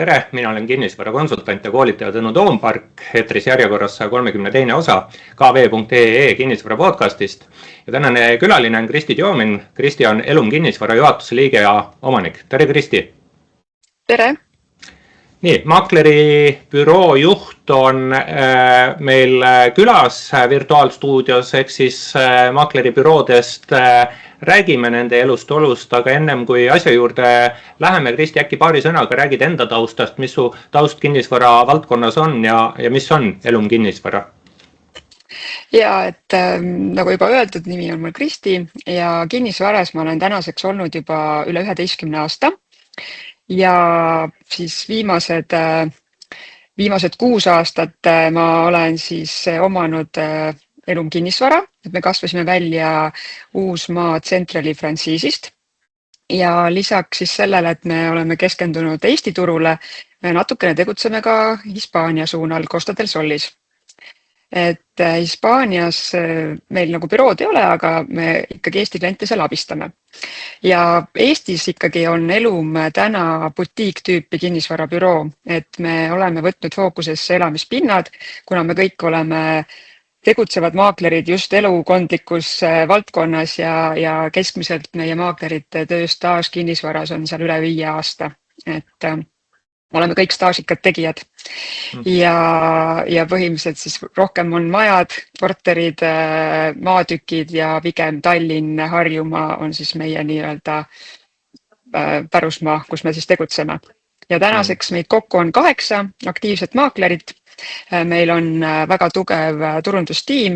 Tere, mina olen kinnisvarakonsultant ja koolitaja Tõnu Toompark, eetris järjekorras 132 osa kv.ee kinnisvara podcastist. Ja tänane külaline on Kristi Tjoomin. Kristi on Elum kinnisvara juhatuse liige ja omanik. Tere, Kristi! Tere! Nii, Makleri büroo juht on meil külas virtuaalstuudios, ehk siis Makleri büroodest räägime nende elust olust, aga ennem kui asja juurde läheme, Kristi, äkki paari sõnaga räägid enda taustast, mis su taust kinnisvara valdkonnas on ja mis on Elum kinnisvara? Ja, et nagu juba öeldud, nimi on mul Kristi ja kinnisvaras ma olen tänaseks olnud juba üle 11 aasta. Ja siis viimased 6 aastat ma olen siis omanud Elum kinnisvara, et me kasvasime välja Uusmaa Centrali frantsiisist. Ja lisaks siis sellele, et me oleme keskendunud Eesti turule, me natukene tegutseme ka Hispaania suunal Costa del Solis. Et Hispaanias meil nagu bürood ei ole, aga me ikkagi Eesti kliente seal abistame. Ja Eestis ikkagi on Elum täna butiiktüüpi kinnisvarabüroo, et me oleme võtnud fookusesse elamispinnad, kuna me kõik oleme tegutsevad maaklerid just elukondlikus valdkonnas ja keskmiselt meie maaklerite tööstaaž kinnisvaras on seal üle 5 aasta. Et oleme kõik staažikad tegijad ja põhimõtteliselt siis rohkem on majad, korterid, maatükid ja pigem Tallinn, Harjumaa on siis meie nii-öelda pärusmaa, kus me siis tegutseme. Ja tänaseks meid kokku on 8 aktiivset maaklerit. Meil on väga tugev turundustiim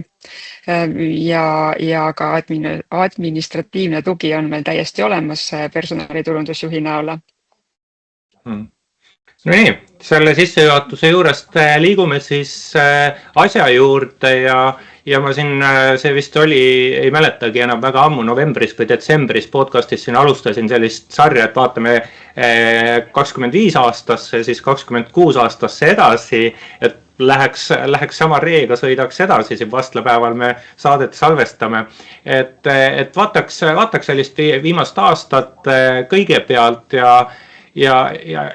ja ka administratiivne tugi on meil täiesti olemas personaliturundusjuhi näole. No nii, selle sissejuhatuse juurest liigume siis asja juurde ja ma siin, see vist oli, ei mäletagi enam väga ammu, novembris või detsembris podcastis siin alustasin sellist sarja, et vaatame 25 aastasse, siis 26 aastasse edasi, et läheks sama reega, sõidaks edasi, siin vastlapäeval me saadet salvestame. Et vaataks sellist viimast aastat kõigepealt ja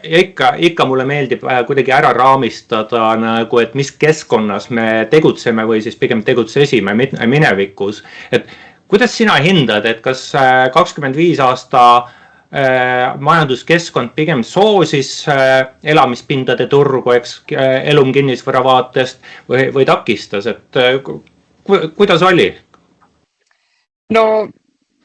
ikka mulle meeldib kuidagi ära raamistada, nagu, et mis keskkonnas me tegutseme või siis pigem tegutsesime minevikus. Et kuidas sina hindad, et kas 25 aasta majanduskeskkond pigem soosis elamispindade turgu, eks Elum kinnisvara vaatest või takistas, et kuidas oli? No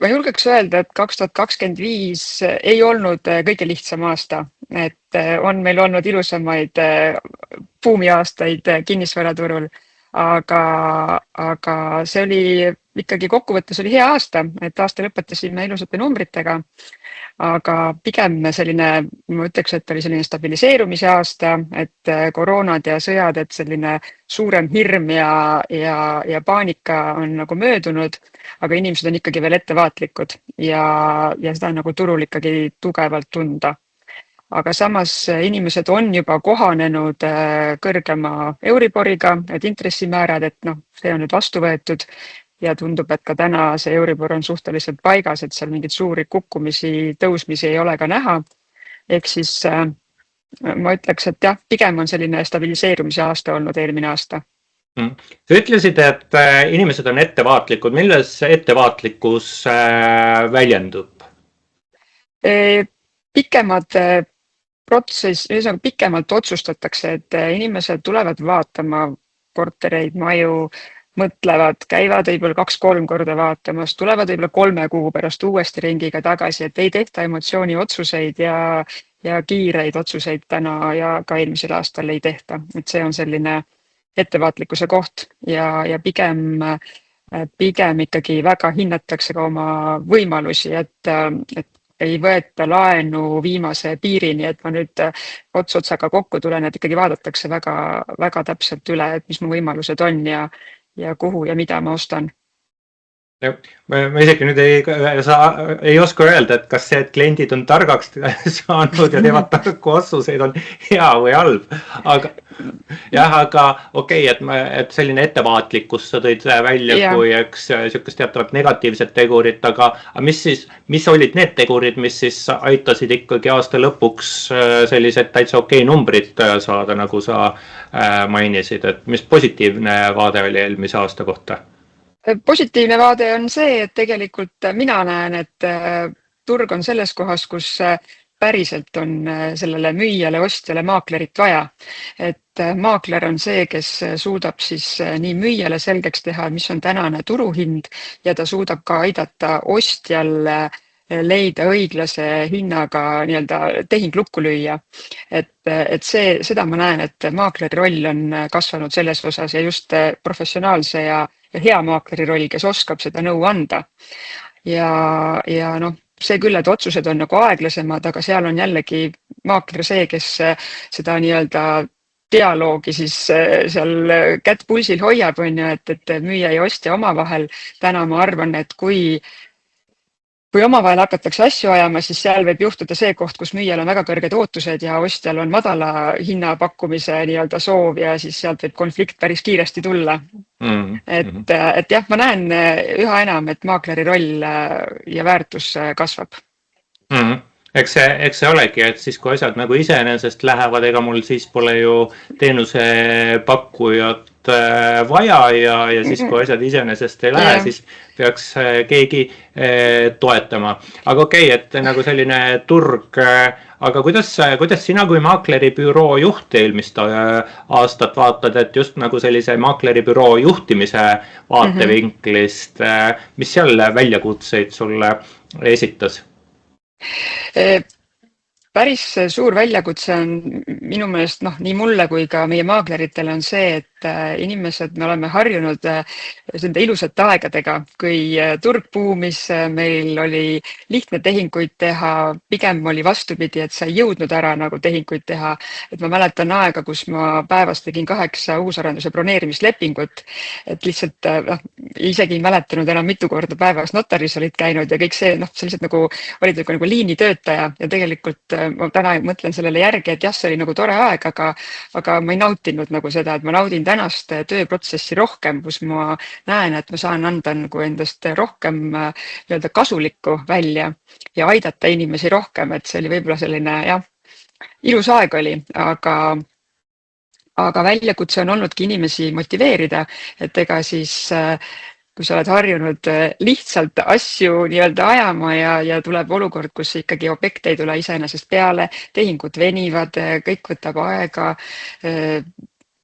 ma julgeks öelda, et 2025 ei olnud kõige lihtsam aasta, et on meil olnud ilusamaid buumiaastaid kinnisvaraturul, aga see oli ikkagi kokkuvõttes oli hea aasta, et aasta lõpetasime ilusate numbritega, aga pigem selline, ma ütleks, et oli selline stabiliseerumise aasta, et koroonad ja sõjad, et selline suurem hirm ja paanika on nagu möödunud, aga inimesed on ikkagi veel ettevaatlikud ja seda on nagu turul ikkagi tugevalt tunda. Aga samas inimesed on juba kohanenud kõrgema Euriboriga, et intressimäärad, et see on nüüd vastu võetud ja tundub, et ka täna see Euribor on suhteliselt paigas, et seal mingid suuri kukkumisi, tõusmisi ei ole ka näha. Ehk siis ma ütleks, et jah, pigem on selline stabiliseerumise aasta olnud eelmine aasta. Sa ütlesid, et inimesed on ettevaatlikud. Milles ettevaatlikkus väljendub? Pikemalt otsustatakse, et inimesed tulevad vaatama kortereid, maju, mõtlevad, käivad võib-olla 2-3 korda vaatamas, tulevad võib-olla 3 kuu pärast uuesti ringiga tagasi, et ei tehta emotsiooni otsuseid ja kiireid otsuseid täna ja ka eelmisel aastal ei tehta. Et see on selline ettevaatlikkuse koht ja pigem ikkagi väga hinnatakse ka oma võimalusi, et ei võeta laenu viimase piirini, et ma nüüd otsaga kokku tulen, et ikkagi vaadatakse väga, väga täpselt üle, et mis mu võimalused on ja kuhu ja mida ma ostan. ma isegi nüüd ei oska öelda, et kas see, et kliendid on targaks saanud ja teevad tarku otsuseid, on hea või halb. Aga jah, aga okei, et selline ettevaatlikkus sa tõid välja Ja. kui eks sihukest teatavat negatiivset tegurit, aga mis olid need tegurid, mis siis aitasid ikkagi aasta lõpuks sellised täitsa okei numbrid saada, nagu sa mainisid, et mis positiivne vaade oli eelmise aasta kohta? Positiivne vaade on see, et tegelikult mina näen, et turg on selles kohas, kus päriselt on sellele müüjale, ostjale maaklerit vaja. Et maakler on see, kes suudab siis nii müüjale selgeks teha, mis on tänane turuhind ja ta suudab ka aidata ostjal leida õiglase hinnaga nii-öelda tehing lukku lüüa. Et seda ma näen, et maakleri roll on kasvanud selles osas ja just professionaalse ja hea maakleri roll, kes oskab seda nõu anda. Ja noh, see küll, et otsused on nagu aeglasemad, aga seal on jällegi maakler see, kes seda nii-öelda dialoogi siis seal kätt pulsil hoiab, on ju, et müüja ja ostja omavahel. Täna ma arvan, et kui omavahel hakatakse asju ajama, siis seal võib juhtuda see koht, kus müüjal on väga kõrged ootused ja ostjal on madala hinnapakkumise nii-öelda soov ja siis sealt võib konflikt päris kiiresti tulla. Et jah, ma näen üha enam, et maakleri roll ja väärtus kasvab. Eks see olegi, et siis kui asjad nagu iseenesest lähevad, ega mul siis pole ju teenusepakkujat vaja ja siis kui asjad iseenesest ei lähe, siis peaks keegi toetama. Aga okei, et nagu selline turg, aga kuidas sina kui maakleribüroo juht eelmist aastat vaatad, et just nagu sellise maakleribüroo juhtimise vaatevinklist, mis seal väljakutseid sulle esitas? Päris suur väljakutse on minu meelest nii mulle kui ka meie maakleritele on see, et inimesed, me oleme harjunud nende ilusate aegadega, kui turg buumis, meil oli lihtne tehinguid teha, pigem oli vastupidi, et sa ei jõudnud ära nagu tehinguid teha. Et ma mäletan aega, kus ma päevas tegin 8 uusarenduse broneerimislepingut, et lihtsalt isegi ei mäletanud enam mitu korda päevas notaris olid käinud ja kõik see, sa lihtsalt nagu olid nagu liinitöötaja ja tegelikult ma täna mõtlen sellele järgi, et jah, see oli nagu tore aeg, aga ma ei nautinud nagu seda, et ma naudin tänast tööprotsessi rohkem, kus ma näen, et ma saan anda nagu endast rohkem nii-öelda kasulikku välja ja aidata inimesi rohkem, et see oli võib-olla selline ilus aeg oli, aga väljakutse on olnudki inimesi motiveerida, et ega siis kui sa oled harjunud lihtsalt asju nii-öelda ajama ja tuleb olukord, kus ikkagi objekt ei tule iseenesest peale, tehingud venivad, kõik võtab aega,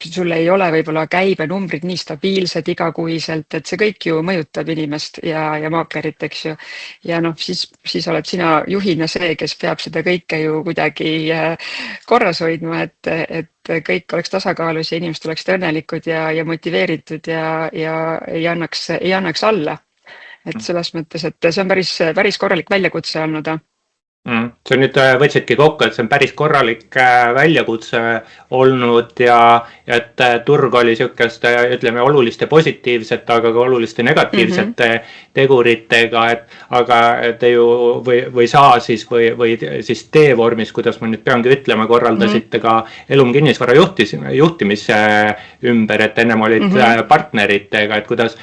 sul ei ole võib-olla käibenumbrid nii stabiilsed igakuiselt, et see kõik ju mõjutab inimest ja maaklerit, eks ju. Ja siis oled sina juhina see, kes peab seda kõike ju kuidagi korras hoidma, et kõik oleks tasakaalus ja inimesed oleksid õnnelikud ja motiveeritud ja ei annaks alla. Et selles mõttes, et see on päris korralik väljakutse olnud. See nüüd võtsidki kokku, et see on päris korralik väljakutse olnud ja et turg oli sihukest, ütleme, oluliste positiivsete, aga ka oluliste negatiivsete teguritega, aga te ju või saa siis või siis teevormis, kuidas ma nüüd peangi ütlema, korraldasite ka Elum kinnisvara juhtimise ümber, et ennem olid partneritega, et kuidas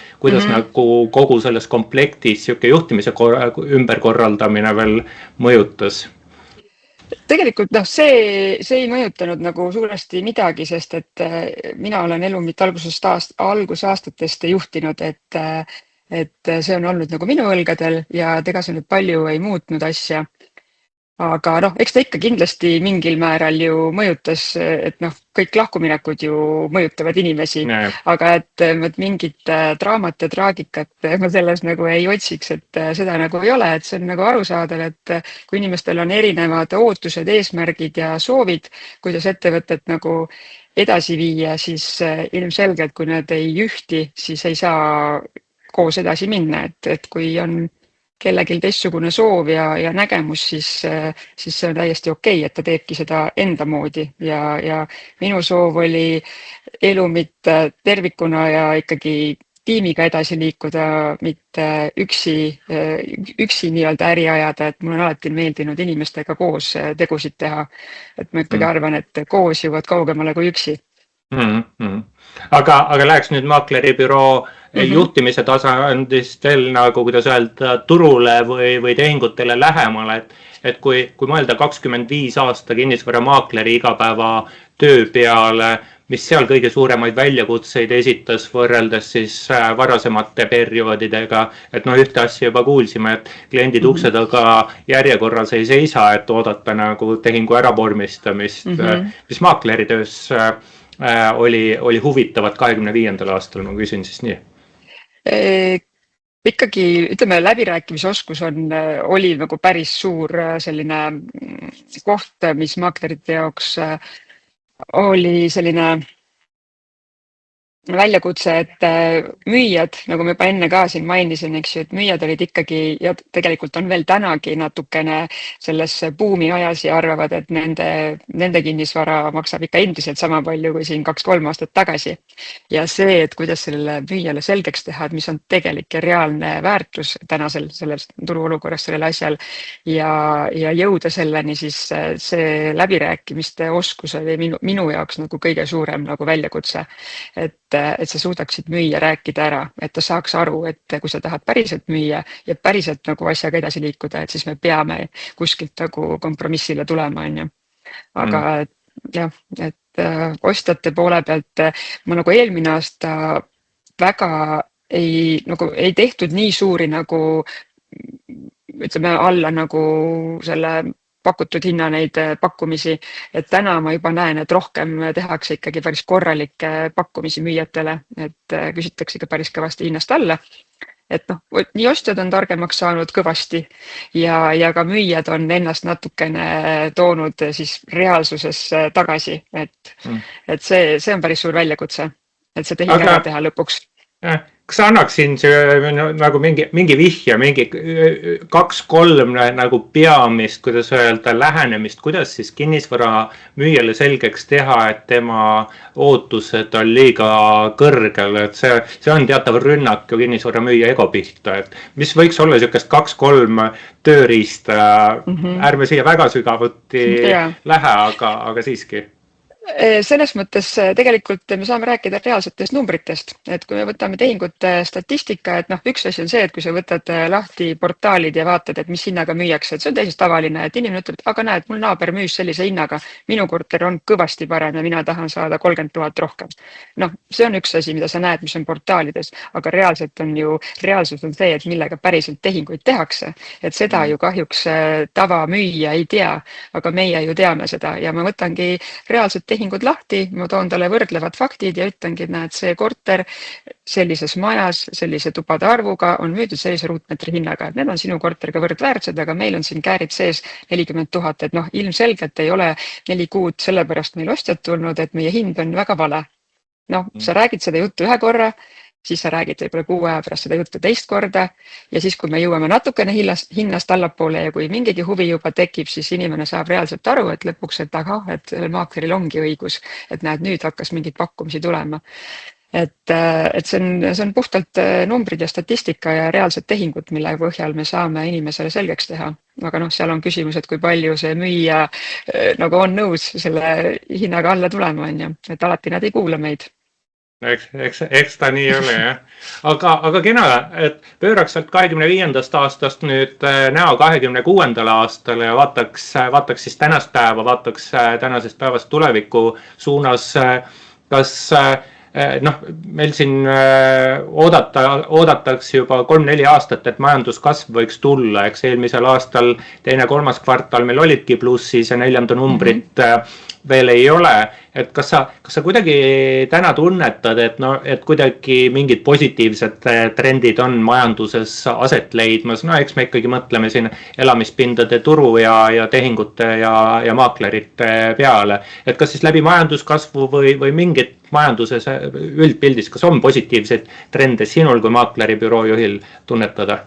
nagu kogu selles komplektis sihuke juhtimise ümberkorraldamine veel mõjutas? Tegelikult see ei mõjutanud nagu suuresti midagi, sest et mina olen Elumit algusaastatest juhtinud, et see on olnud nagu minu õlgadel ja ega see nüüd palju ei muutnud asja. Aga eks ta ikka kindlasti mingil määral ju mõjutas, et kõik lahkuminekud ju mõjutavad inimesi, aga et mingit draamat ja traagikat ma selles nagu ei otsiks, et seda nagu ei ole, et see on nagu arusaadav, et kui inimestel on erinevad ootused, eesmärgid ja soovid, kuidas ettevõtet nagu edasi viia, siis ilmselgelt, kui need ei ühti, siis ei saa koos edasi minna, et kui on kellelgi teistsugune soov ja nägemus, siis see on täiesti okei, et ta teebki seda enda moodi ja minu soov oli Elumit tervikuna ja ikkagi tiimiga edasi liikuda, mitte üksi nii-öelda äri ajada, et mul on alati meeldinud inimestega koos tegusid teha. Et ma ikkagi arvan, et koos jõuad kaugemale kui üksi. Aga läheks nüüd maakleribüroo juhtimise tasandist veel nagu, kuidas öelda, turule või tehingutele lähemale, et kui mõelda 25 aasta kinnisvaramaakleri igapäeva töö peale, mis seal kõige suuremaid väljakutseid esitas võrreldes siis varasemate perioodidega, et ühte asja juba kuulsime, et kliendid ukse taga järjekorras ei seisa, et oodata nagu tehingu äravormistamist, mis maakleri töös oli huvitavat 25. aastal, ma küsin siis nii. Ikkagi, ütleme, läbirääkimisoskus oli nagu päris suur selline koht, mis maaklerite jaoks oli selline väljakutse, et müüjad, nagu ma juba enne ka siin mainisin, eks ju, et müüjad olid ikkagi ja tegelikult on veel tänagi natukene selles buumi ajas ja arvavad, et nende kinnisvara maksab ikka endiselt sama palju kui siin 2-3 aastat tagasi. Ja see, et kuidas sellele müüjale selgeks teha, et mis on tegelik ja reaalne väärtus tänasel selles turuolukorras sellel asjal ja jõuda selleni, siis see läbirääkimiste oskus oli minu jaoks nagu kõige suurem nagu väljakutse. Et sa suudaksid müüa, rääkida ära, et ta saaks aru, et kui sa tahad päriselt müüa ja päriselt nagu asjaga edasi liikuda, et siis me peame kuskilt nagu kompromissile tulema, on ju. Aga jah, et ostjate poole pealt ma nagu eelmine aasta väga ei tehtud nii suuri nagu ütleme alla nagu selle pakutud hinna neid pakkumisi, et täna ma juba näen, et rohkem tehakse ikkagi päris korralikke pakkumisi müüjatele, et küsitakse ikka päris kõvasti hinnast alla. Et nii ostjad on targemaks saanud kõvasti ja ka müüjad on ennast natukene toonud siis reaalsuses tagasi, et see on päris suur väljakutse, et see tehing ära teha lõpuks. Kas annaksin nagu mingi vihje, mingi 2-3 nagu peamist, kuidas öelda, lähenemist, kuidas siis kinnisvara müüjale selgeks teha, et tema ootused on liiga kõrgel, et see on teatav rünnak ju kinnisvara müüja ego pihta, et mis võiks olla niisugust 2-3 tööriista, ärme siia väga sügavuti lähe, aga siiski. Selles mõttes tegelikult me saame rääkida reaalsetest numbritest, et kui me võtame tehingute statistika, et üks asi on see, et kui sa võtad lahti portaalid ja vaatad, et mis hinnaga müüakse, et see on täiesti tavaline, et inimene ütleb, et aga näed, mul naaber müüs sellise hinnaga, minu korter on kõvasti parem ja mina tahan saada 30 000 rohkem. See on üks asi, mida sa näed, mis on portaalides, aga reaalsus on see, et millega päriselt tehinguid tehakse, et seda ju kahjuks tavamüüja ei tea, aga meie ju teame seda ja ma võtangi reaalselt tehingud lahti, ma toon talle võrdlevad faktid ja ütlengi, et näed, see korter sellises majas, sellise tubade arvuga on müüdud sellise ruutmeetri hinnaga, et need on sinu korteriga võrdväärsed, aga meil on siin käärid sees 40 000, et ilmselgelt ei ole 4 kuud sellepärast meil ostjad tulnud, et meie hind on väga vale. Sa räägid seda juttu ühe korra, siis sa räägid võib-olla 6 aja pärast seda juttu teist korda ja siis, kui me jõuame natukene hinnast allapoole ja kui mingigi huvi juba tekib, siis inimene saab reaalselt aru, et lõpuks, et et maakleril ongi õigus, et näed, nüüd hakkas mingeid pakkumisi tulema. Et see on puhtalt numbrid ja statistika ja reaalsed tehingud, mille põhjal me saame inimesele selgeks teha. Aga seal on küsimus, et kui palju see müüja nagu on nõus selle hinnaga alla tulema, on ju, et alati nad ei kuula meid. Eks ta nii ole, jah. Aga kena, et pööraks sealt 25. aastast nüüd näo 26. aastale ja vaataks siis tänast päeva, vaataks tänasest päevast tuleviku suunas, kas meil siin oodatakse juba 3-4 aastat, et majanduskasv võiks tulla, eks eelmisel aastal 2-3 kvartal meil olidki plussis ja 4. numbrit veel ei ole, et kas sa kuidagi täna tunnetad, et kuidagi mingid positiivsed trendid on majanduses aset leidmas, eks me ikkagi mõtleme siin elamispindade turu ja tehingute ja maaklerite peale, et kas siis läbi majanduskasvu või mingid majanduses üldpildis, kas on positiivseid trende sinul kui maakleribüroo juhil tunnetada?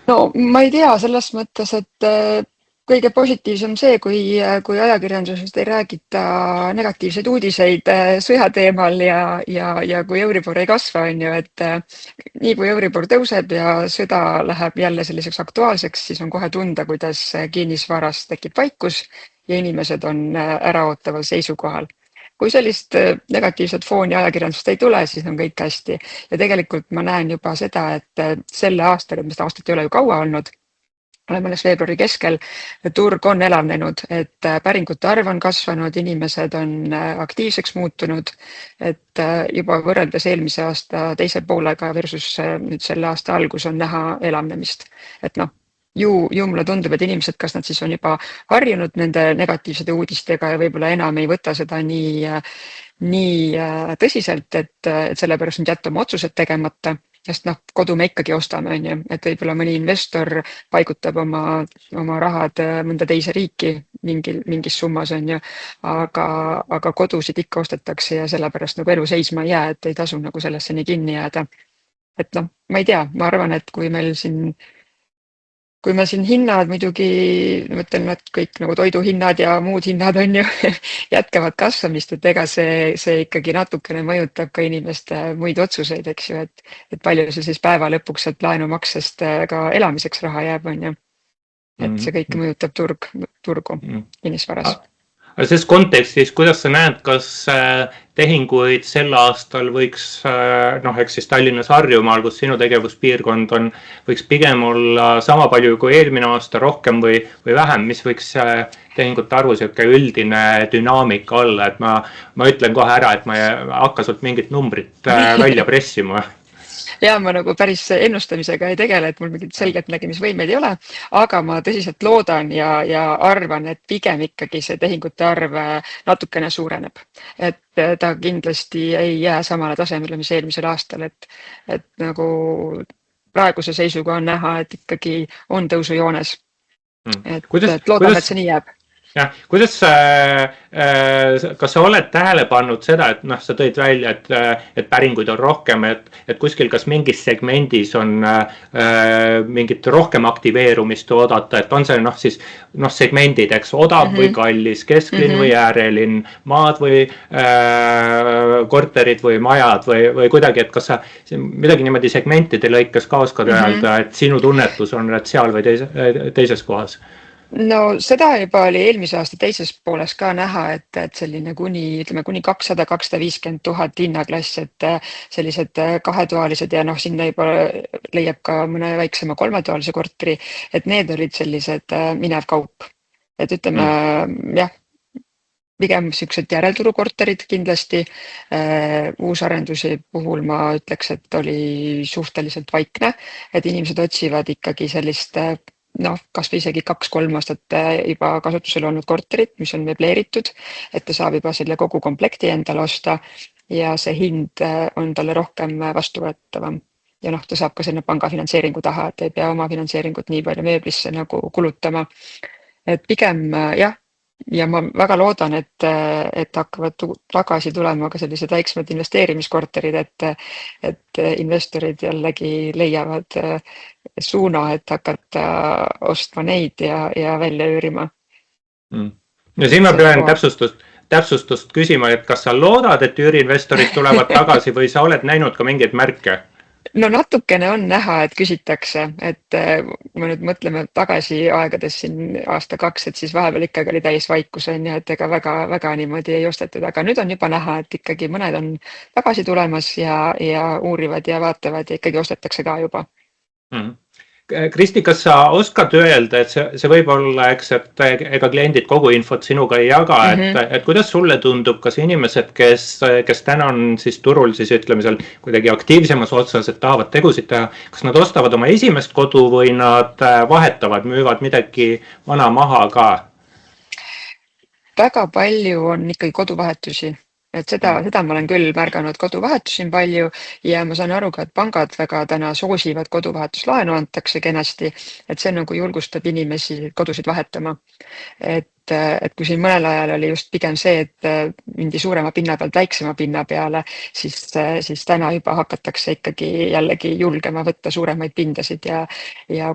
Ma ei tea selles mõttes, et kõige positiivsem see, kui ajakirjandusest ei räägita negatiivseid uudiseid sõja teemal ja kui Euribor ei kasva, on ju, et nii kui Euribor tõuseb ja sõda läheb jälle selliseks aktuaalseks, siis on kohe tunda, kuidas kinnisvaras tekib vaikus ja inimesed on äraootaval seisukohal. Kui sellist negatiivset fooni ajakirjandusest ei tule, siis on kõik hästi. Ja tegelikult ma näen juba seda, et selle aastal, mis aastat ei ole ju kaua olnud, oleme alles veebruari keskel, turg on elavnenud, et päringute arv on kasvanud, inimesed on aktiivseks muutunud, et juba võrreldes eelmise aasta teise poolega versus nüüd selle aasta algus on näha elavnemist. Et noh, ju mulle tundub, et inimesed, kas nad siis on juba harjunud nende negatiivsete uudistega ja võib-olla enam ei võta seda nii tõsiselt, et sellepärast nüüd jätta oma otsused tegemata. Sest noh, kodu me ikkagi ostame, on ju, et võib-olla mõni investor paigutab oma rahad mõnda teise riiki mingis summas, on ju, aga kodusid ikka ostetakse ja sellepärast nagu elu seisma ei jää, et ei tasu nagu sellesse nii kinni jääda. Et noh, ma ei tea, ma arvan, et kui meil siin hinnad muidugi, mõtlen, et kõik nagu toiduhinnad ja muud hinnad on ju jätkavad kasvamist, et ega see ikkagi natukene mõjutab ka inimeste muid otsuseid, eks ju, et palju see siis päeva lõpuks sealt laenumaksest ka elamiseks raha jääb, on ju. Et see kõik mõjutab turgu kinnisvaras. Aga selles kontekstis, kuidas sa näed, kas tehinguid sel aastal võiks, eks siis Tallinnas Harjumaal, kus sinu tegevuspiirkond on, võiks pigem olla sama palju kui eelmine aasta, rohkem või vähem, mis võiks tehingute arvu sihuke üldine dünaamika olla, et ma ütlen kohe ära, et ma ei hakka sult mingit numbrit välja pressima. Ja ma nagu päris ennustamisega ei tegele, et mul mingit selget nägemisvõimeid ei ole, aga ma tõsiselt loodan ja arvan, et pigem ikkagi see tehingute arv natukene suureneb. Et ta kindlasti ei jää samale tasemele, mis eelmisel aastal, et nagu praeguse seisuga on näha, et ikkagi on tõusujoones. Et loodame, et see nii jääb. Jah, kuidas kas sa oled tähele pannud seda, et sa tõid välja, et päringuid on rohkem, et kuskil kas mingis segmendis on mingit rohkem aktiveerumist oodata, et on see siis segmendid, eks, odav või kallis, kesklinn või äärelinn, maad või korterid või majad või kuidagi, et kas sa midagi niimoodi segmentide lõikes ka oskad öelda, et sinu tunnetus on, et seal või teises kohas? No seda juba oli eelmise aasta teises pooles ka näha, et selline kuni 200-250 000 hinnaklass, et sellised kahetoalised ja sinna juba leiab ka mõne väiksema kolmetoalise korteri, et need olid sellised minev kaup. Et ütleme, jah, pigem sellised järelturukorterid kindlasti. Uusarendusi puhul ma ütleks, et oli suhteliselt vaikne, et inimesed otsivad ikkagi sellist kas või isegi 2-3 aastat juba kasutusel olnud korterit, mis on mebleeritud, et ta saab juba selle kogu komplekti endale osta ja see hind on talle rohkem vastuvõetavam. Ja ta saab ka sinna pangafinantseeringu taha, et ei pea oma finantseeringut nii palju mööblisse nagu kulutama. Et pigem jah, ja ma väga loodan, et hakkavad tagasi tulema ka sellised väiksemad investeerimiskorterid, et investorid jällegi leiavad suuna, et hakata ostma neid ja välja üürima. Ja siin ma pean täpsustust küsima, et kas sa loodad, et üüriinvestorid tulevad tagasi või sa oled näinud ka mingeid märke? No natukene on näha, et küsitakse, et kui me nüüd mõtleme tagasi aegades siin aasta-2, et siis vahepeal ikkagi oli täis vaikus, et ega väga niimoodi ei ostetud, aga nüüd on juba näha, et ikkagi mõned on tagasi tulemas ja uurivad ja vaatavad ja ikkagi ostetakse ka juba. Kristi, kas sa oskad öelda, et see võib olla, eks, et ega kliendid kogu infot sinuga ei jaga, et kuidas sulle tundub, kas inimesed, kes täna on siis turul, siis ütleme seal kuidagi aktiivsemas otsas, et tahavad tegusid teha, kas nad ostavad oma esimest kodu või nad vahetavad, müüvad midagi vana maha ka? Väga palju on ikkagi koduvahetusi. Et seda ma olen küll märganud, koduvahetusi on palju ja ma saan aru ka, et pangad väga täna soosivad koduvahetuslaenu antakse kenasti, et see nagu julgustab inimesi kodusid vahetama. Et et kui siin mõnel ajal oli just pigem see, et mindi suurema pinna pealt väiksema pinna peale, siis täna juba hakatakse ikkagi jällegi julgema võtta suuremaid pindasid ja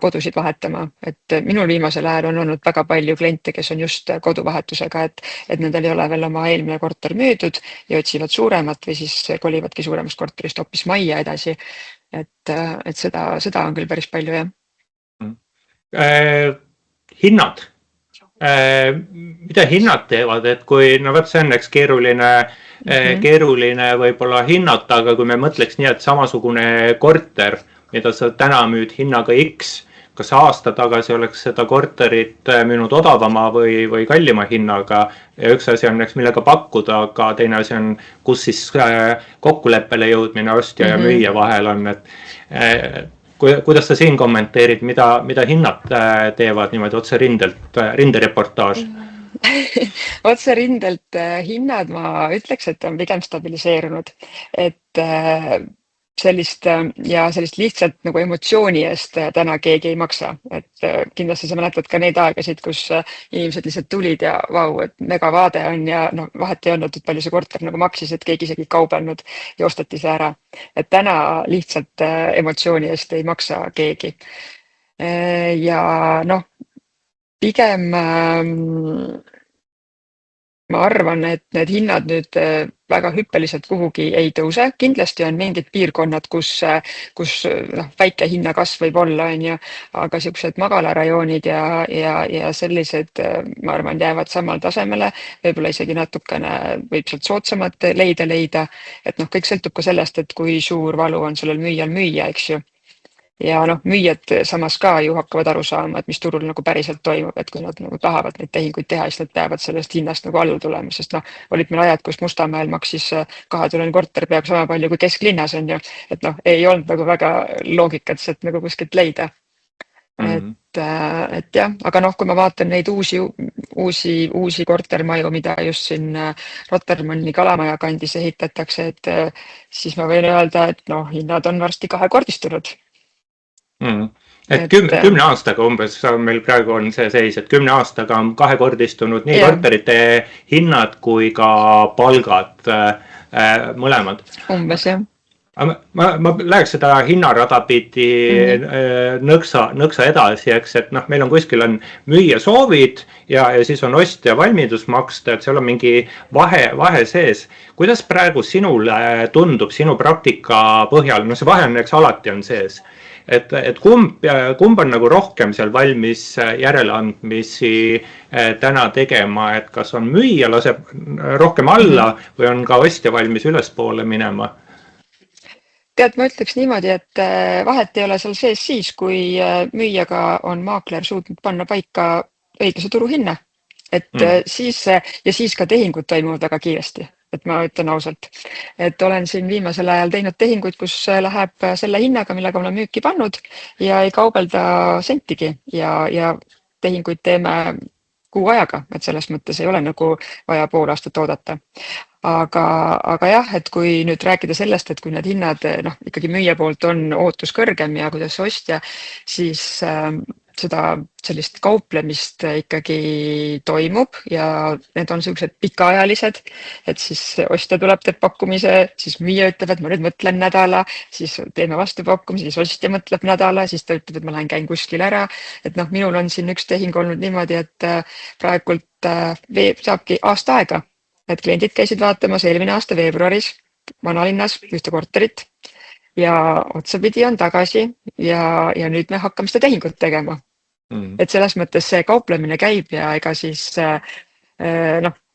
kodusid vahetama. Et minul viimasel ajal on olnud väga palju kliente, kes on just koduvahetusega, et nendel ei ole veel oma eelmine korter müüdud ja otsivad suuremat või siis kolivadki suuremast korterist hoopis majja edasi. Et seda on küll päris palju, jah. Hinnad. Mida hinnad teevad, et kui, no võt see on eks keeruline võib-olla hinnata, aga kui me mõtleks nii, et samasugune korter, mida sa täna müüd hinnaga X, kas aasta tagasi oleks seda korterit müünud odavama või kallima hinnaga ja üks asi on, millega pakkuda, aga teine asi on, kus siis kokkuleppele jõudmine ostja ja müüja vahel on, et kuidas sa siin kommenteerid, mida hinnad teevad niimoodi otse rindereportaaž? Otse rindelt hinnad ma ütleks, et on pigem stabiliseerunud, et sellist lihtsalt nagu emotsiooni eest täna keegi ei maksa, et kindlasti sa mäletad ka neid aegasid, kus inimesed lihtsalt tulid ja vau, et megavaade on ja no vahet ei olnud, et palju see korter nagu maksis, et keegi isegi kaubelnud ja osteti see ära. Et täna lihtsalt emotsiooni eest ei maksa keegi. Ja noh, pigem ma arvan, et need hinnad nüüd väga hüppeliselt kuhugi ei tõuse. Kindlasti on mingid piirkonnad, kus väike hinnakasv võib olla, aga siuksed magalarajoonid ja sellised, ma arvan, jäävad samal tasemele, võib-olla isegi natukene võib sealt soodsamat leida. Et noh, kõik sõltub ka sellest, et kui suur valu on sellel müüjal müüa, eks ju. Ja noh, müüjad samas ka ju hakkavad aru saama, et mis turul nagu päriselt toimub, et kui nad nagu tahavad neid tehinguid teha, siis nad peavad sellest hinnast nagu alla tulema, sest noh, olid meil ajad, kus Mustamäel maksis kahetoaline korter peaaegu sama palju kui kesklinnas on ju, et noh, ei olnud nagu väga loogikat sealt nagu kuskilt leida. Et jah, aga noh, kui ma vaatan neid uusi kortermaju, mida just siin Rotermanni Kalamaja kandis ehitatakse, et siis ma võin öelda, et noh, hinnad on varsti kahekordistunud. Et 10 aastaga umbes meil praegu on see seis, et 10 aastaga on kahekordistunud nii korterite hinnad kui ka palgad mõlemad. Umbes, jah. Ma läheks seda hinnarada pidi nõksa edasi, eks, et noh, meil on kuskil on müüja soovid ja siis on ostja valmidus maksta, et seal on mingi vahe sees. Kuidas praegu sinule tundub sinu praktika põhjal, no see vahe on, eks alati on sees, et kumb on nagu rohkem seal valmis järeleandmisi täna tegema, et kas on müüja laseb rohkem alla või on ka ostja valmis ülespoole minema? Tead, ma ütleks niimoodi, et vahet ei ole seal sees siis, kui müüjaga on maakler suutnud panna paika õiglase turuhinna, et siis ka tehingud toimuvad väga kiiresti. Et ma ütlen ausalt, et olen siin viimasel ajal teinud tehinguid, kus läheb selle hinnaga, millega olen müüki pannud ja ei kaubelda sentigi ja tehinguid teeme kuu ajaga, et selles mõttes ei ole nagu vaja pool aastat oodata. Aga jah, et kui nüüd rääkida sellest, et kui need hinnad ikkagi müüja poolt on ootus kõrgem ja kuidas ostja, siis seda sellist kauplemist ikkagi toimub ja need on sellised pikaajalised, et siis ostja tuleb, teeb pakkumise, siis müüja ütleb, et ma nüüd mõtlen nädala, siis teeme vastu pakkumise, siis ostja mõtleb nädala, siis ta ütleb, et ma lähen käin kuskil ära. Et noh, minul on siin üks tehing olnud niimoodi, et praegult saabki aasta aega, et kliendid käisid vaatamas eelmine aasta veebruaris vanalinnas ühte korterit ja otsapidi on tagasi ja nüüd me hakkame seda tehingut tegema. Et selles mõttes see kauplemine käib ja ega siis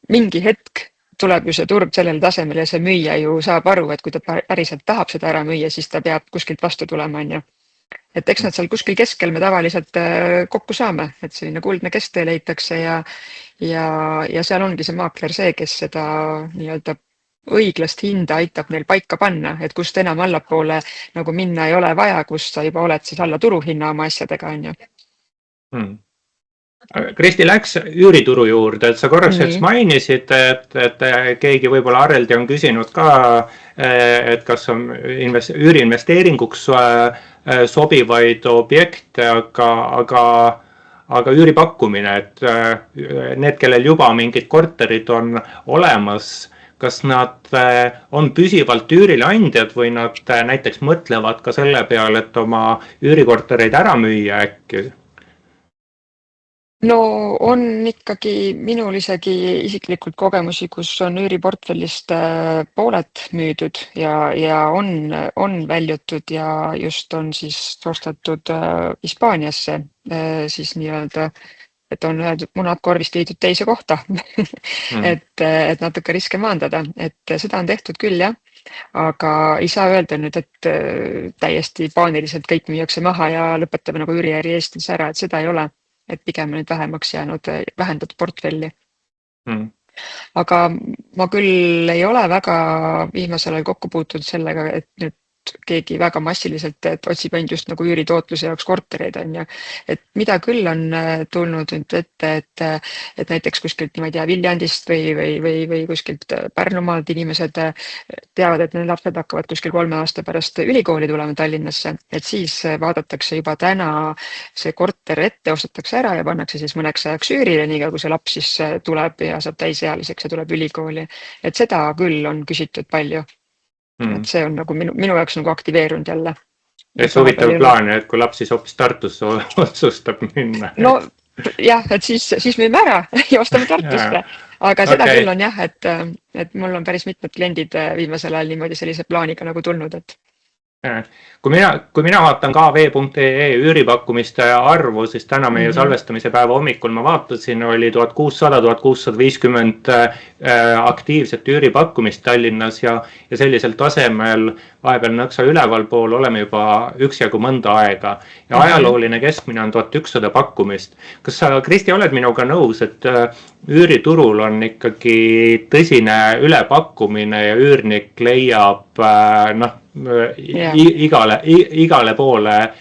mingi hetk tuleb ju see turg sellele tasemele ja see müüja ju saab aru, et kui ta päriselt tahab seda ära müüa, siis ta peab kuskilt vastu tulema, on ju. Et eks nad seal kuskil keskel me tavaliselt kokku saame, et selline kuldne kesktee leitakse ja seal ongi see maakler see, kes seda nii-öelda õiglast hinda aitab neil paika panna, et kust enam allapoole nagu minna ei ole vaja, kus sa juba oled siis alla turuhinna oma asjadega, on ju. Kristi läks üürituru juurde, et sa korraks mainisid, et keegi võib-olla Areldi on küsinud ka, et kas on üüriinvesteeringuks sobivaid objekte, aga aga üüripakkumine, et need, kellel juba mingid korterid on olemas, kas nad on püsivalt üürileandjad või nad näiteks mõtlevad ka selle peale, et oma üürikortereid ära müüa äkki? No on ikkagi minul isegi isiklikult kogemusi, kus on üüriportfellist pooled müüdud ja on väljutud ja just on siis ostetud Hispaaniasse siis nii-öelda, et on öeldud munad korvist viidud teise kohta et natuke riske maandada, et seda on tehtud küll jah, aga ei saa öelda nüüd, et täiesti paaniliselt kõik müüakse maha ja lõpetame nagu üüriäri Eestis ära, et seda ei ole. Et pigem nüüd vähemaks jäänud, vähendatud portfelli. Aga ma küll ei ole väga viimasel ajal kokku puutunud sellega, et nüüd keegi väga massiliselt otsib ainult just nagu üüritootluse jaoks kortereid on ju. Et mida küll on tulnud nüüd ette, et näiteks kuskilt, ma ei tea, Viljandist või kuskilt Pärnumaalt inimesed teavad, et need lapsed hakkavad kuskil 3 aasta pärast ülikooli tulema Tallinnasse, et siis vaadatakse juba täna see korter ette, ostetakse ära ja pannakse siis mõneks ajaks üürile, nii kui see laps siis tuleb ja saab täisealiseks ja tuleb ülikooli. Et seda küll on küsitud palju. Et see on nagu minu jaoks nagu aktiveerunud jälle. Ja see huvitav plaan, et kui laps siis hoopis Tartusse otsustab minna. No jah, et siis müüme ära ja ostame Tartusse. Aga seda küll on jah, et mul on päris mitmed kliendid viimasel ajal niimoodi sellise plaaniga nagu tulnud, et kui mina vaatan kv.ee üüripakkumiste arvu, siis täna meie salvestamise päeva hommikul ma vaatasin, oli 1600-1650 aktiivset üüripakkumist Tallinnas ja sellisel tasemel vahepeal nõksa ülevalpool oleme juba üksjagu mõnda aega ja ajalooline keskmine on 1100 pakkumist. Kas sa, Kristi, oled minuga nõus, et üüriturul on ikkagi tõsine ülepakkumine ja üürnik leiab igale poole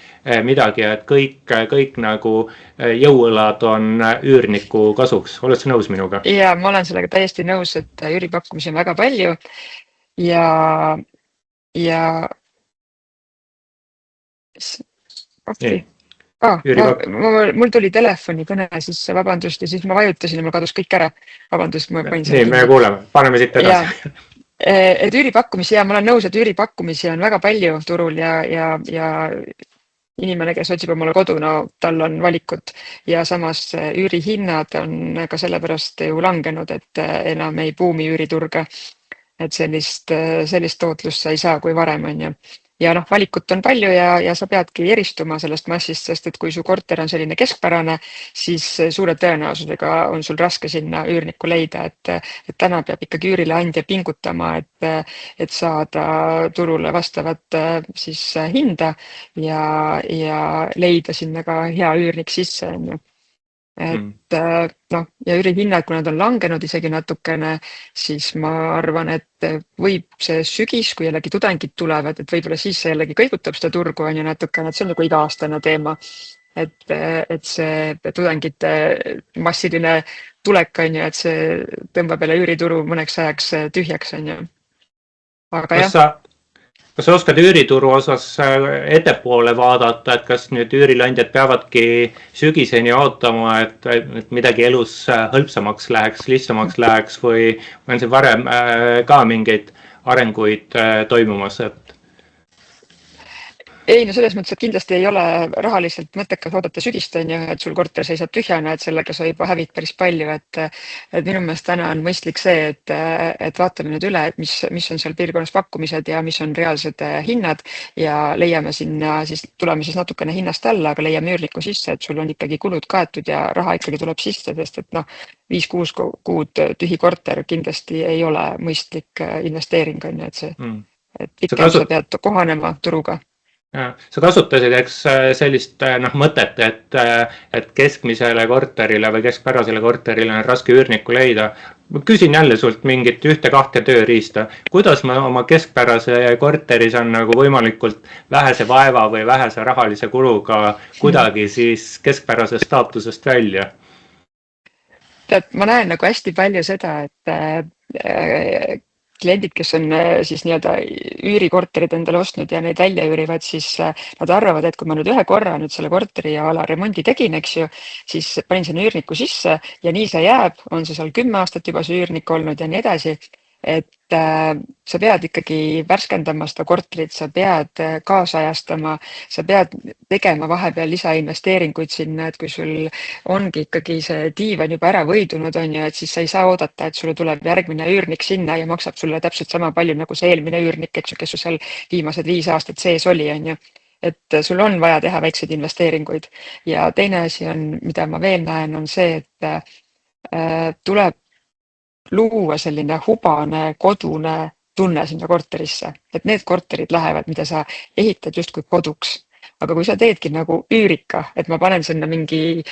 midagi, et kõik nagu jõuõlad on üürniku kasuks. Oled sa nõus minuga? Ja ma olen sellega täiesti nõus, et üüripakkumisi on väga palju ja mul tuli telefonikõne sisse, vabandust, ja siis ma vajutasin ja mul kadus kõik ära. Vabandust, ma panin nii, me kuuleme, paneme siit edasi. Et üüripakkumisi ja ma olen nõus, et üüripakkumisi on väga palju turul ja inimene, kes otsib omale kodu, no tal on valikut ja samas üürihinnad on ka sellepärast ju langenud, et enam ei buumi üüriturga, et sellist tootlust sa ei saa kui varem on ju. Ja valikut on palju ja sa peadki eristuma sellest massist, sest et kui su korter on selline keskpärane, siis suure tõenäosusega on sul raske sinna üürnikku leida, et täna peab ikkagi üürileandja pingutama, et saada turule vastavat siis hinda ja leida sinna ka hea üürnik sisse. Et ja üürihinnad, kui nad on langenud isegi natukene, siis ma arvan, et võib see sügis, kui jällegi tudengid tulevad, et võib-olla siis see jällegi kõigutab seda turgu on ju natukene, et see on nagu iga-aastane teema. Et see tudengite massiline tulek on ju, et see tõmbab jälle üürituru mõneks ajaks tühjaks on ju. Aga jah. Kas sa oskad üürituru osas ettepoole vaadata, et kas nüüd üürileandjad peavadki sügiseni ootama, et midagi elus hõlpsamaks läheks, lihtsamaks läheks või on see varem ka mingeid arenguid toimumas? Ei, no selles mõttes, et kindlasti ei ole rahaliselt mõttekas oodata sügist on ju, et sul korter seisab tühjana, et sellega sa juba hävid päris palju, et minu meelest täna on mõistlik see, et vaatame nüüd üle, et mis on seal piirkonnas pakkumised ja mis on reaalsed hinnad ja leiame sinna, siis tuleme siis natukene hinnast alla, aga leiame üürniku sisse, et sul on ikkagi kulud kaetud ja raha ikkagi tuleb sisse, sest et 5-6 kuud tühi korter kindlasti ei ole mõistlik investeering on ju, et see, et pikalt sa pead kohanema turuga. Sa kasutasid sellist mõtet, et keskmisele korterile või keskpärasele korterile on raske üürnikku leida. Ma küsin jälle sult mingit 1-2 tööriista. Kuidas ma oma keskpärase korteri saan nagu võimalikult vähese vaeva või vähese rahalise kuluga kuidagi siis keskpärasest staatusest välja? Ma näen nagu hästi palju seda, et kliendid, kes on siis nii-öelda üürikorterid endale ostnud ja neid välja üürivad, siis nad arvavad, et kui ma nüüd ühe korra nüüd selle korteri a la remondi tegin, eks ju, siis panin sinna üürniku sisse ja nii see jääb, on see seal 10 aastat juba see üürnik olnud ja nii edasi. Et sa pead ikkagi värskendama seda korterit, sa pead kaasajastama, sa pead tegema vahepeal lisainvesteeringuid sinna, et kui sul ongi ikkagi see diivan juba ära võidunud, on ju, et siis sa ei saa oodata, et sulle tuleb järgmine üürnik sinna ja maksab sulle täpselt sama palju nagu see eelmine üürnik, eks ju, kes su seal viimased 5 aastat sees oli, on ju. Et sul on vaja teha väikseid investeeringuid ja teine asi on, mida ma veel näen, on see, et tuleb luua selline hubane kodune tunne sinna korterisse, et need korterid lähevad, mida sa ehitad justkui koduks. Aga kui sa teedki nagu üürika, et ma panen sinna mingi,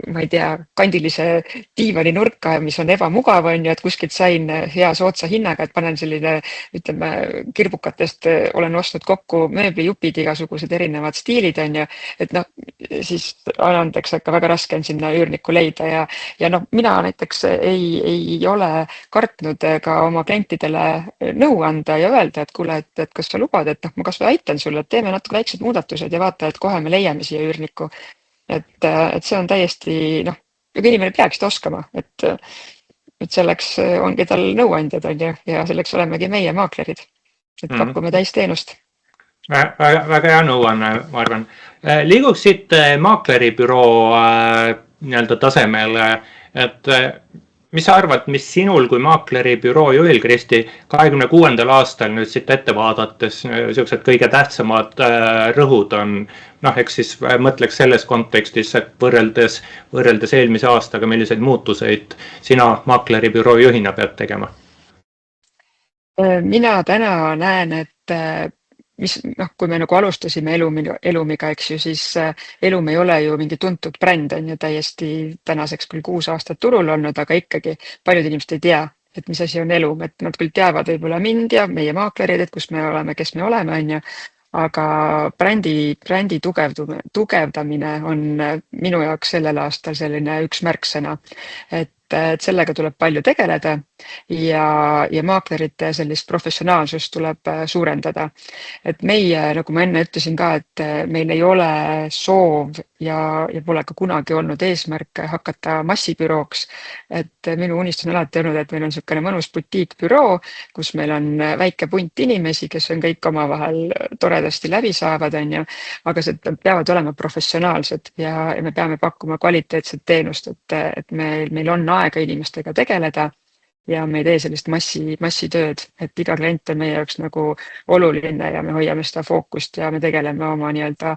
ma ei tea, kandilise diivani nurka, mis on ebamugav, on ju, et kuskilt sain hea soodsa hinnaga, et panen selline, ütleme, kirbukatest olen ostnud kokku mööblijupid, igasugused erinevad stiilid, on ju, et noh, siis andeks, aga väga raske on sinna üürnikku leida ja noh, mina näiteks ei ole kartnud ka oma klientidele nõu anda ja öelda, et kuule, et kas sa lubad, et noh, ma kas või aitan sulle, et teeme natuke väiksed muudatused ja vaata, et kohe me leiame siia üürniku. Et see on täiesti, noh, aga inimene peaks seda oskama, et selleks ongi tal nõuandjad, on ju, ja selleks olemegi meie maaklerid, et pakume täisteenust. Väga hea nõuanne, ma arvan. Liiguks siit maakleribüroo nii-öelda tasemele, et mis sa arvad, mis sinul kui maakleribüroo juhil, Kristi, 26. aastal nüüd siit ette vaadates niisugused kõige tähtsamad rõhud on, noh, eks siis mõtleks selles kontekstis, et võrreldes eelmise aastaga, milliseid muutuseid sina maakleribüroo juhina pead tegema? Mina täna näen, et kui me nagu alustasime Elumiga, eks ju, siis Elum ei ole ju mingi tuntud bränd, on ju täiesti tänaseks küll 6 aastat turul olnud, aga ikkagi paljud inimesed ei tea, et mis asi on Elum, et nad küll teavad võib-olla mind ja meie maaklerid, et kus me oleme, kes me oleme, on ju, aga brändi tugevdamine on minu jaoks sellel aastal selline üks märksõna, et sellega tuleb palju tegeleda ja maaklerite sellist professionaalsust tuleb suurendada. Et meie, nagu ma enne ütlesin ka, et meil ei ole soov ja pole ka kunagi olnud eesmärk hakata massibürooks. Et minu unistus on alati olnud, et meil on niisugune mõnus butiikbüroo, kus meil on väike punt inimesi, kes on kõik omavahel toredasti läbi saavad, on ju, aga see peavad olema professionaalsed ja me peame pakkuma kvaliteetset teenust, et meil on aega inimestega tegeleda ja me ei tee sellist massitööd, et iga klient on meie jaoks nagu oluline ja me hoiame seda fookust ja me tegeleme oma nii-öelda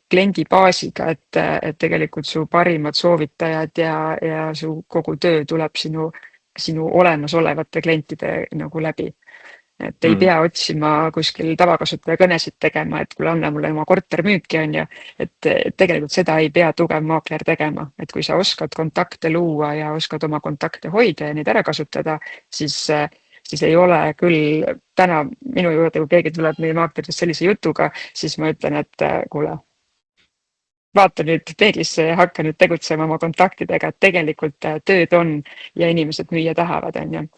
kliendibaasiga, et tegelikult su parimad soovitajad ja su kogu töö tuleb sinu olemasolevate klientide nagu läbi. Et ei pea otsima kuskil tavakasutaja kõnesid tegema, et kuule, anna mulle oma korter müüki, on ju, et tegelikult seda ei pea tugev maakler tegema, et kui sa oskad kontakte luua ja oskad oma kontakte hoida ja neid ära kasutada, siis ei ole küll täna minu juurde, kui keegi tuleb meie maaklerist sellise jutuga, siis ma ütlen, et kuule, vaata nüüd peeglisse ja hakka nüüd tegutsema oma kontaktidega, et tegelikult tööd on ja inimesed müüa tahavad, on ju.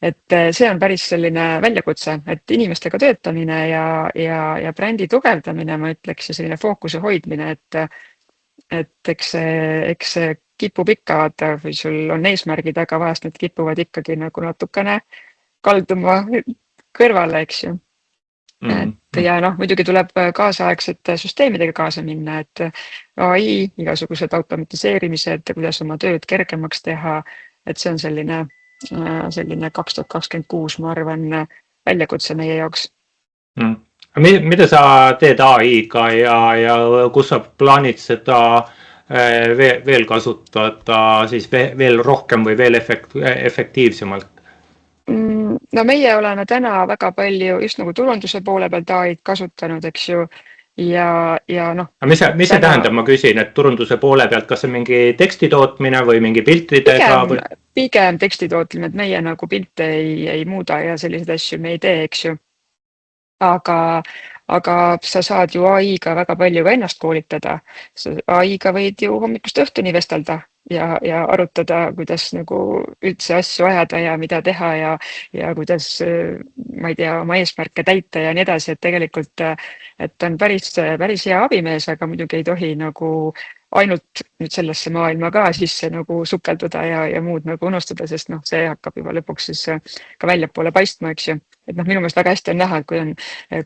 Et see on päris selline väljakutse, et inimestega töötamine ja brändi tugevdamine, ma ütleks, ja selline fookuse hoidmine, et eks see kipub ikka, vaata, või sul on eesmärgid, aga vahest need kipuvad ikkagi nagu natukene kalduma kõrvale, eks ju. Et ja noh, muidugi tuleb kaasaegsete süsteemidega kaasa minna, et AI, igasugused automatiseerimised, kuidas oma tööd kergemaks teha, et see on selline 2026, ma arvan, väljakutse meie jaoks. Mida sa teed AI-ga ja kus sa plaanid seda veel kasutada siis veel rohkem või veel efektiivsemalt? No meie oleme täna väga palju just nagu turunduse poole pealt AI-d kasutanud, eks ju, ja noh. Mis see tähendab, ma küsin, et turunduse poole pealt, kas see mingi teksti tootmine või mingi piltidega? Pigem teksti tootmine, et meie nagu pilte ei muuda ja selliseid asju me ei tee, eks ju. Aga sa saad ju AI-ga väga palju ka ennast koolitada. AI-ga võid ju hommikust õhtuni vestelda ja arutada, kuidas nagu üldse asju ajada ja mida teha ja kuidas, ma ei tea, oma eesmärke täita ja nii edasi, et tegelikult, et ta on päris hea abimees, aga muidugi ei tohi nagu ainult nüüd sellesse maailma ka sisse nagu sukelduda ja muud nagu unustada, sest noh, see hakkab juba lõpuks siis ka väljapoole paistma, eks ju. Et noh, minu meelest väga hästi on näha, et kui on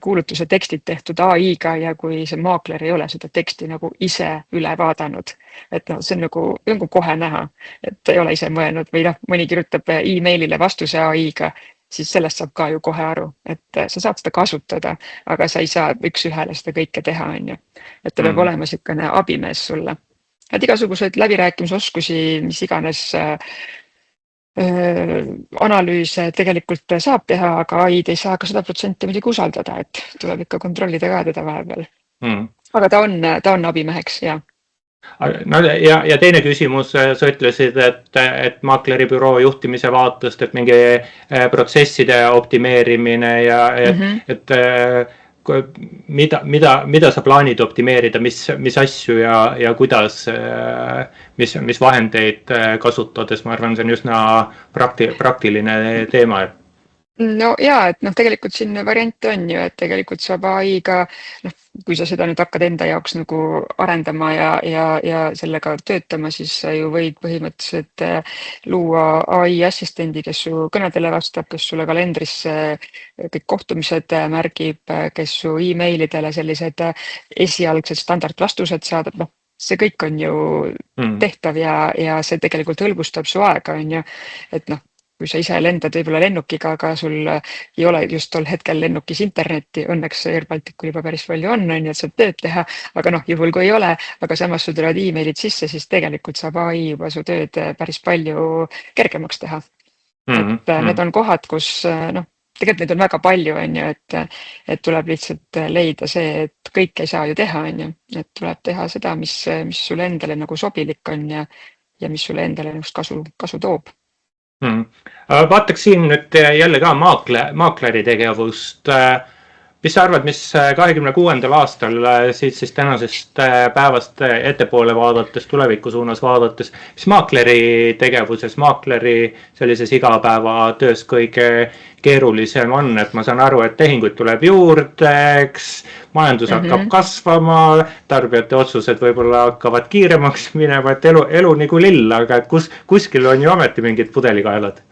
kuulutuse tekstid tehtud ai-ga ja kui see maakler ei ole seda teksti nagu ise üle vaadanud, et noh, see on nagu kohe näha, et ei ole ise mõelnud või noh, mõni kirjutab emailile vastuse ai-ga, siis sellest saab ka ju kohe aru, et sa saad seda kasutada, aga sa ei saa üks-ühele seda kõike teha, on ju. Et ta peab olema niisugune abimees sulle. Et igasuguseid läbirääkimisoskusi, mis iganes analüüse tegelikult saab teha, aga ai-d ei saa ka 100% muidugi usaldada, et tuleb ikka kontrollida ka teda vahepeal. Aga ta on abimeheks, jah. No ja teine küsimus, sa ütlesid, et maakleri büroo juhtimise vaatest, et mingi protsesside optimeerimine ja et mida sa plaanid optimeerida, mis asju ja kuidas, mis vahendeid kasutades, ma arvan, see on üsna praktiline teema. No jaa, et noh, tegelikult siin variante on ju, et tegelikult saab ai-ga, noh, kui sa seda nüüd hakkad enda jaoks nagu arendama ja sellega töötama, siis sa ju võid põhimõtteliselt luua ai assistendi, kes su kõnedele vastab, kes sulle kalendrisse kõik kohtumised märgib, kes su emailidele sellised esialgsed standardvastused saadab, noh, see kõik on ju tehtav ja see tegelikult hõlbustab su aega, on ju, et noh, kui sa ise lendad võib-olla lennukiga, aga sul ei ole just tol hetkel lennukis internetti, õnneks Air Balticul juba päris palju on ju, et saab tööd teha, aga noh, juhul kui ei ole, aga samas sul tulevad emailid sisse, siis tegelikult saab ai juba su tööd päris palju kergemaks teha. Et need on kohad, kus noh, tegelikult neid on väga palju, on ju, et tuleb lihtsalt leida see, et kõike ei saa ju teha, on ju, et tuleb teha seda, mis sulle endale nagu sobilik on ja mis sulle endale just kasu toob. Vaataks siin nüüd jälle ka maakleri tegevust. Mis sa arvad, mis 26. aastal siis tänasest päevast ettepoole vaadates, tuleviku suunas vaadates, mis maakleri tegevuses, maakleri sellises igapäevatöös kõige keerulisem on, et ma saan aru, et tehinguid tuleb juurde, eks majandus hakkab kasvama, tarbijate otsused võib-olla hakkavad kiiremaks minema, et elu nagu lill, aga et kuskil on ju ometi mingid pudelikaelad.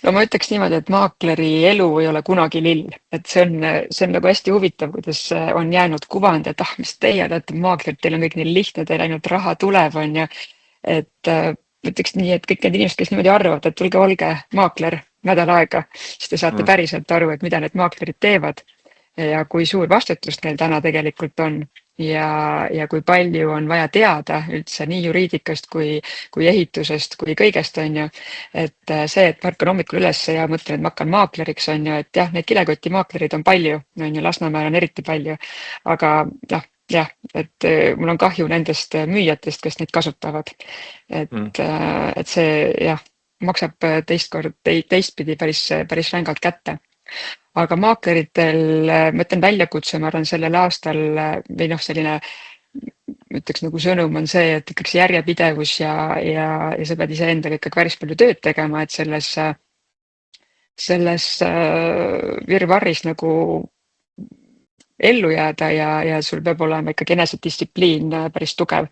No ma ütleks niimoodi, et maakleri elu ei ole kunagi lill, et see on nagu hästi huvitav, kuidas on jäänud kuvand, et mis teie olete maakler, teil on kõik nii lihtne, teil ainult raha tuleb, on ju. Et ütleks nii, et kõik need inimesed, kes niimoodi arvavad, et tulge olge maakler nädal aega, siis te saate päriselt aru, et mida need maaklerid teevad ja kui suur vastutus neil täna tegelikult on. Ja kui palju on vaja teada üldse nii juriidikast kui ehitusest, kui kõigest on ju, et see, et ma ärkan hommikul üles ja mõtlen, et ma hakkan maakleriks on ju, et jah, neid kilekotimaaklerid on palju, on ju, Lasnamäel on eriti palju, aga noh, jah, et mul on kahju nendest müüjatest, kes neid kasutavad, et see jah, maksab teistpidi päris rängalt kätte. Aga maakleritel, ma ütlen väljakutse, ma arvan sellel aastal või noh, selline, ütleks nagu sõnum on see, et ikkagi järjepidevus ja sa pead iseendaga ikka päris palju tööd tegema, et selles virvarris nagu ellu jääda ja sul peab olema ikkagi enesedistsipliin päris tugev.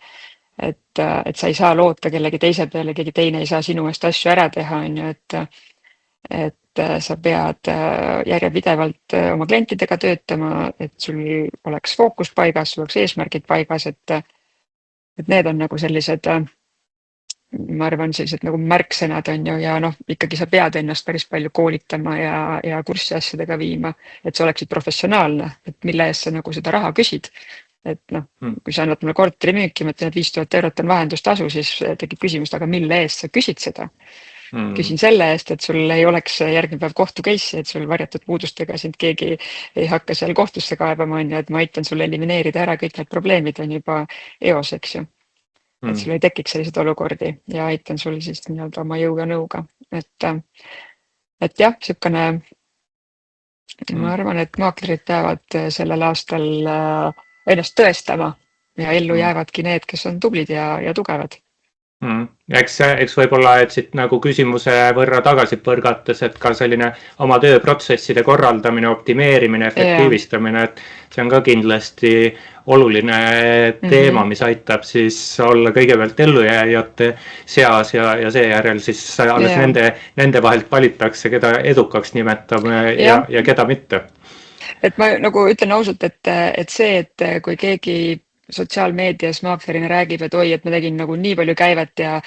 Et sa ei saa loota kellegi teise peale, keegi teine ei saa sinu eest asju ära teha, on ju, et sa pead järjepidevalt oma klientidega töötama, et sul oleks fookus paigas, sul oleks eesmärgid paigas, et need on nagu sellised, ma arvan, sellised nagu märksõnad on ju ja noh, ikkagi sa pead ennast päris palju koolitama ja kurssi asjadega viima, et sa oleksid professionaalne, et mille eest sa nagu seda raha küsid. Et noh, kui sa annad mulle korteri müüki, ma ütlen, et 5000 eurot on vahendustasu, siis tekib küsimus, aga mille eest sa küsid seda? Küsin selle eest, et sul ei oleks järgmine päev kohtu case'i, et sul varjatud puudustega sind keegi ei hakka seal kohtusse kaebama, on ju, et ma aitan sul elimineerida ära kõik need probleemid on juba eos, eks ju. Et sul ei tekiks selliseid olukordi ja aitan sul siis nii-öelda oma jõu ja nõuga. Et jah, niisugune, ma arvan, et maaklerid peavad sellel aastal ennast tõestama ja ellu jäävadki need, kes on tublid ja tugevad. Eks võib-olla, et siit nagu küsimuse võrra tagasi põrgates, et ka selline oma tööprotsesside korraldamine, optimeerimine, Ja, efektiivistamine, et see on ka kindlasti oluline teema, mis aitab siis olla kõigepealt ellujääjate seas ja seejärel siis alles ja, nende vahelt valitakse, keda edukaks nimetame jah, ja keda mitte. et ma nagu ütlen ausalt, et see, et kui keegi sotsiaalmeedias maaklerina räägib, et oi, et ma tegin nagu nii palju käivet ja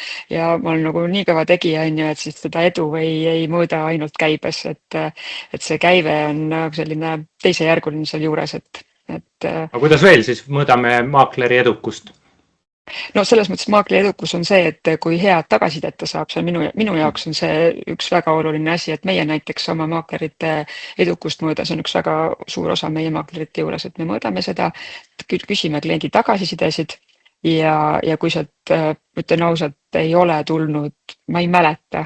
ma olen nagu nii kõva tegija, on ju, et siis seda edu ei mõõda ainult käibes, et see käive on nagu selline teisejärguline sealjuures, et aga kuidas veel siis mõõdame maakleri edukust? no selles mõttes maakleri edukus on see, et kui head tagasisidet ta saab, see on minu jaoks on see üks väga oluline asi, et meie näiteks oma maaklerite edukust mõõda, see on üks väga suur osa meie maaklerite juures, et me mõõdame seda, küsime kliendi tagasisidesid ja kui sealt, ütlen ausalt, ei ole tulnud, ma ei mäleta,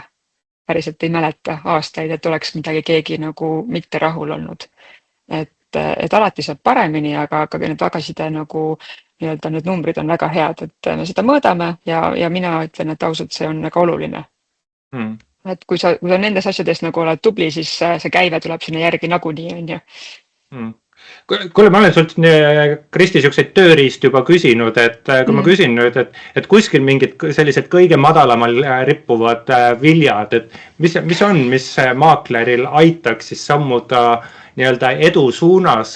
päriselt ei mäleta aastaid, et oleks midagi keegi nagu mitte rahul olnud. Et alati saab paremini, aga need tagasiside nagu nii-öelda need numbrid on väga head, et me seda mõõdame ja mina ütlen, et ausalt, see on väga oluline. Hmm. Et kui sa nendes asjades nagu oled tubli, siis see käive tuleb sinna järgi nagunii, on ju. Kuule, ma olen sult, Kristi, siukseid tööriist juba küsinud, et kui ma küsin nüüd, et kuskil mingid sellised kõige madalamal rippuvad viljad, et mis on, mis maakleril aitaks siis sammuda nii-öelda edu suunas,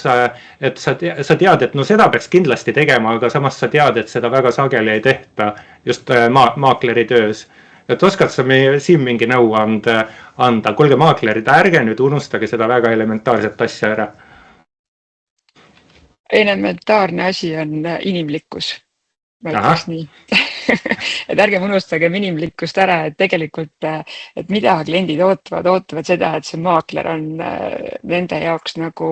et sa tead, et no seda peaks kindlasti tegema, aga samas sa tead, et seda väga sageli ei tehta just maakleri töös. Et oskad sa siin mingi nõu anda? Kuulge, maaklerid, ärge nüüd unustage seda väga elementaarset asja ära. Elementaarne asi on inimlikkus, ma ütleks nii. Et ärgem unustagem inimlikkust ära, et tegelikult, et mida kliendid ootavad seda, et see maakler on nende jaoks nagu,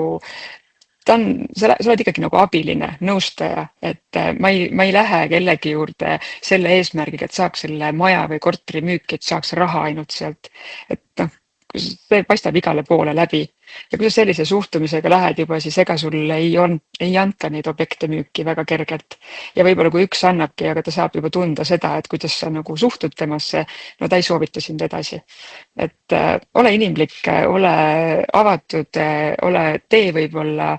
sa oled ikkagi nagu abiline, nõustaja, et ma ei lähe kellegi juurde selle eesmärgiga, et saaks selle maja või korteri müüki, et saaks raha ainult sealt. Et noh, see paistab igale poole läbi. Ja kui sa sellise suhtumisega lähed juba, siis ega sulle ei anta neid objekte müüki väga kergelt. Ja võib-olla kui üks annabki, aga ta saab juba tunda seda, et kuidas sa nagu suhtud temasse, no ta ei soovita sind edasi. Et ole inimlik, ole avatud, tee võib-olla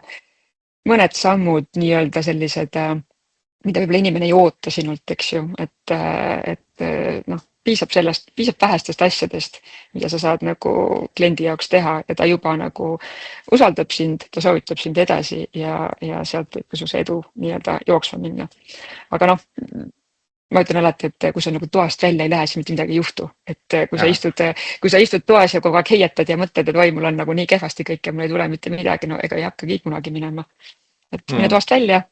mõned sammud nii-öelda sellised, mida võib-olla inimene ei oota sinult, eks ju, et noh, piisab vähestest asjadest, mida sa saad nagu kliendi jaoks teha ja ta juba nagu usaldab sind, ta soovitab sind edasi ja sealt võib ka su see edu nii-öelda jooksma minna. Aga noh, ma ütlen alati, et kui sa nagu toast välja ei lähe, siis mitte midagi ei juhtu. Et kui sa istud toas ja kogu aeg heietad ja mõtled, et oi, mul on nagu nii kehvasti kõik ja mul ei tule mitte midagi, no ega ei hakkagi kunagi minema. Et mine toast välja,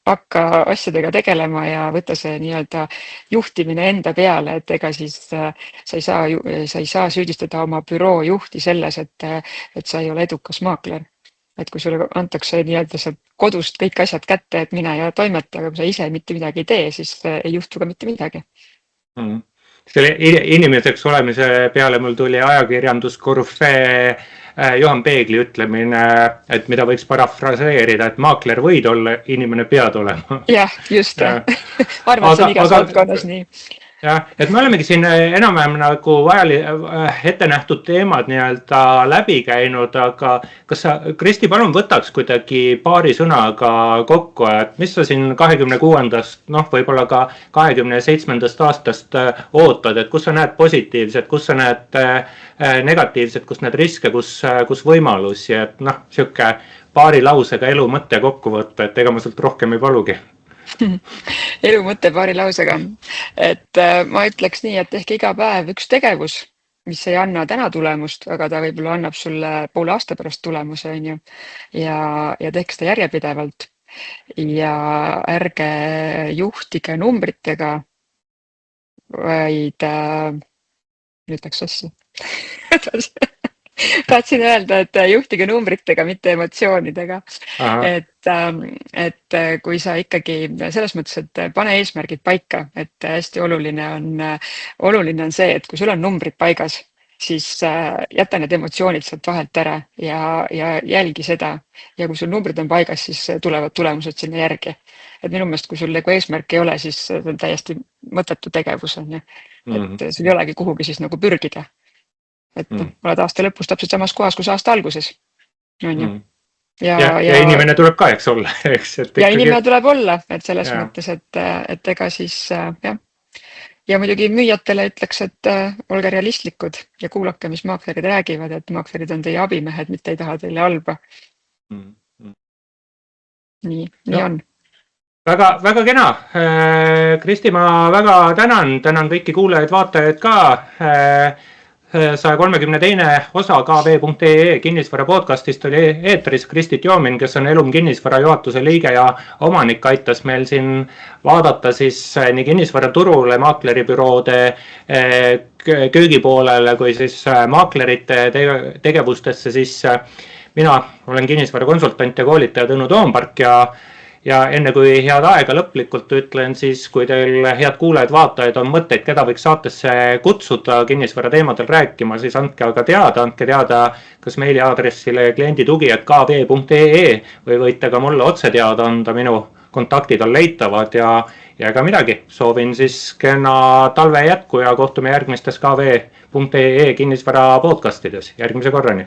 hakka asjadega tegelema ja võtta see nii-öelda juhtimine enda peale, et ega siis sa ei saa süüdistada oma büroo juhti selles, et sa ei ole edukas maakler. Et kui sulle antakse nii-öelda sealt kodust kõik asjad kätte, et mine ja toimeta, aga kui sa ise mitte midagi ei tee, siis ei juhtu ka mitte midagi. Selle inimeseks olemise peale mul tuli ajakirjanduskorüfee Juhan Peegli ütlemine, et mida võiks parafraseerida, et maakler võid olla, inimene pead olema. Jah, just. Arvan, see on igas valdkonnas nii. Jah, et me olemegi siin enam-vähem nagu ette nähtud teemad nii-öelda läbi käinud, aga kas sa, Kristi, palun võtaks kuidagi paari sõnaga kokku, et mis sa siin 26. Võib-olla ka 27. aastast ootad, et kus sa näed positiivset, kus sa näed negatiivset, kus näed riske, kus võimalusi, et sihuke paari lausega elu mõtte kokku võtta, et ega ma sult rohkem ei palugi. Elu mõte paari lausega, et ma ütleks nii, et ehk iga päev üks tegevus, mis ei anna täna tulemust, aga ta võib-olla annab sulle poole aasta pärast tulemuse, on ju, ja tehke seda järjepidevalt ja ärge juhtige numbritega, vaid nüüd läks sassi. Tahtsin öelda, et juhtige numbritega, mitte emotsioonidega. Et kui sa ikkagi selles mõttes, et pane eesmärgid paika, et hästi oluline on see, et kui sul on numbrid paigas, siis jäta need emotsioonid sealt vahelt ära ja jälgi seda. Ja kui sul numbrid on paigas, siis tulevad tulemused sinna järgi. Et minu meelest, kui sul nagu eesmärk ei ole, siis see on täiesti mõttetu tegevus on ju. Et sul ei olegi kuhugi siis nagu pürgida. Et oled aasta lõpus täpselt samas kohas, kus aasta alguses. On ju. Ja inimene tuleb ka, eks olla. Ja inimene tuleb olla, et selles mõttes, et ega siis jah. Ja muidugi müüjatele ütleks, et olge realistlikud ja kuulake, mis maaklerid räägivad, et maaklerid on teie abimehed, mitte ei taha teile halba. Nii on. Väga kena. Kristi, ma väga tänan kõiki kuulajaid, vaatajaid ka. 132. osa kv.ee kinnisvara podcastist oli eetris Kristi Tjomin, kes on Elum kinnisvara juhatuse liige ja omanik, aitas meil siin vaadata siis nii kinnisvaraturule, maakleribüroode köögipoolele kui siis maaklerite tegevustesse. Siis mina olen kinnisvarakonsultant ja koolitaja Tõnu Toompark ja enne kui head aega lõplikult ütlen, siis kui teil head kuulajad, vaatajaid on mõtteid, keda võiks saatesse kutsuda kinnisvara teemadel rääkima, siis andke teada kas meiliaadressile klienditugi@kv.ee või võite ka mulle otse teada anda, minu kontaktid on leitavad ja ega midagi. Soovin siis kena talve jätku ja kohtume järgmistes kv.ee kinnisvara podcastides. Järgmise korrani.